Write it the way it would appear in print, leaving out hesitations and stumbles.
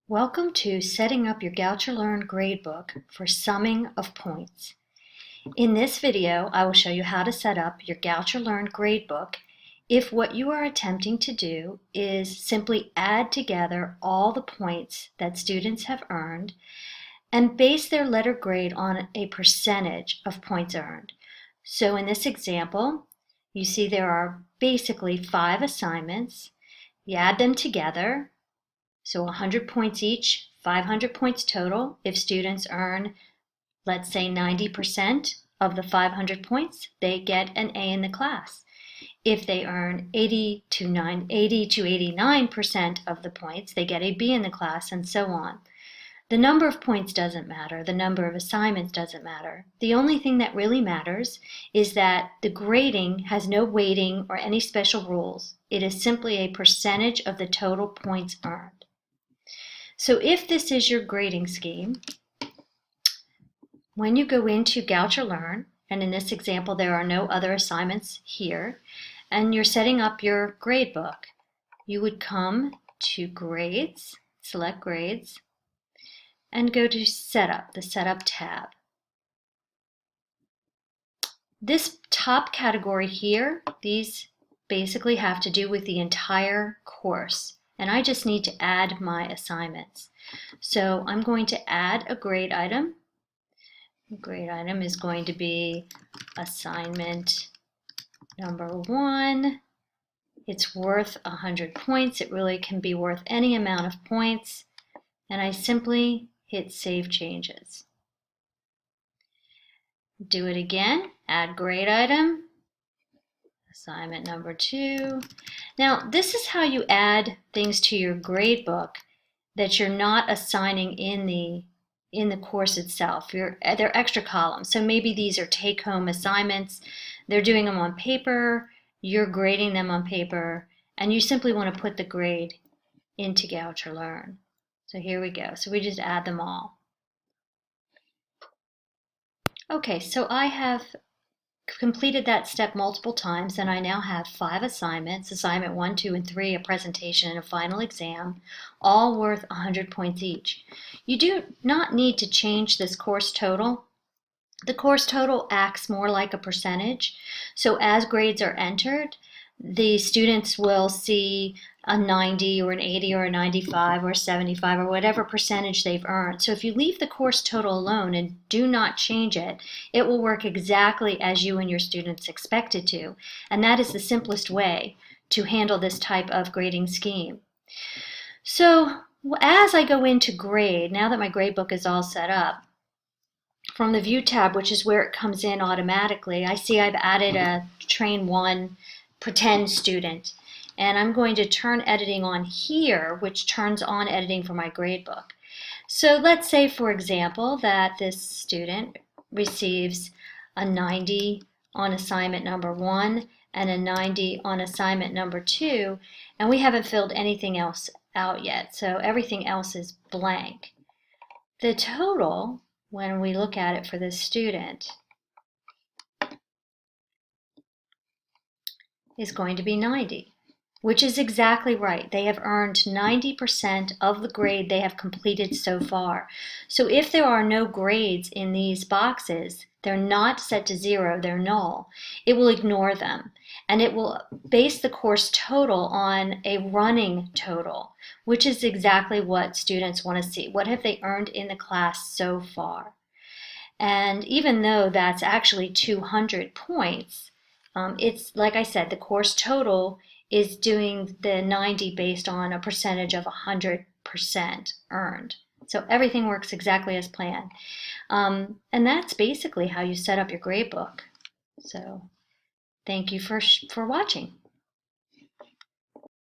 Welcome to setting up your GoucherLearn gradebook for summing of points. In this video, I will show you how to set up your GoucherLearn gradebook if what you are attempting to do is simply add together all the points that students have earned and base their letter grade on a percentage of points earned. So in this example, you see there are basically 5 assignments. You add them together. So 100 points each, 500 points total. If students earn, let's say 90% of the 500 points, they get an A in the class. If they earn 80 to 89% of the points, they get a B in the class, and so on. The number of points doesn't matter. The number of assignments doesn't matter. The only thing that really matters is that the grading has no weighting or any special rules. It is simply a percentage of the total points earned. So if this is your grading scheme, when you go into GoucherLearn, and in this example there are no other assignments here, and you're setting up your gradebook, you would come to Grades, select Grades, and go to Setup, the Setup tab. This top category here, these basically have to do with the entire course. And I just need to add my assignments. So I'm going to add a grade item. The grade item is going to be assignment number 1. It's worth 100 points. It really can be worth any amount of points. And I simply hit Save Changes. Do it again, add grade item. Assignment number 2. Now, this is how you add things to your gradebook that you're not assigning in the course itself. They're extra columns. So maybe these are take-home assignments. They're doing them on paper. You're grading them on paper, and you simply want to put the grade into GoucherLearn. So here we go. So we just add them all. Okay, so I have completed that step multiple times, and I now have 5 assignments, assignment 1, 2, and 3, a presentation, and a final exam, all worth 100 points each. You do not need to change this course total. The course total acts more like a percentage, so as grades are entered, the students will see a 90 or an 80 or a 95 or a 75 or whatever percentage they've earned. So if you leave the course total alone and do not change it, it will work exactly as you and your students expect it to. And that is the simplest way to handle this type of grading scheme. So as I go into grade, now that my gradebook is all set up, from the View tab, which is where it comes in automatically, I see I've added a Train 1 pretend student. And I'm going to turn editing on here, which turns on editing for my gradebook. So let's say, for example, that this student receives a 90 on assignment number 1 and a 90 on assignment number 2, and we haven't filled anything else out yet, so everything else is blank. The total, when we look at it for this student, is going to be 90. Which is exactly right. They have earned 90% of the grade they have completed so far. So if there are no grades in these boxes, they're not set to 0, they're null. It will ignore them, and it will base the course total on a running total, which is exactly what students want to see. What have they earned in the class so far? And even though that's actually 200 points, it's, like I said, the course total is doing the 90 based on a percentage of 100% earned. So everything works exactly as planned. And that's basically how you set up your gradebook. So thank you for watching.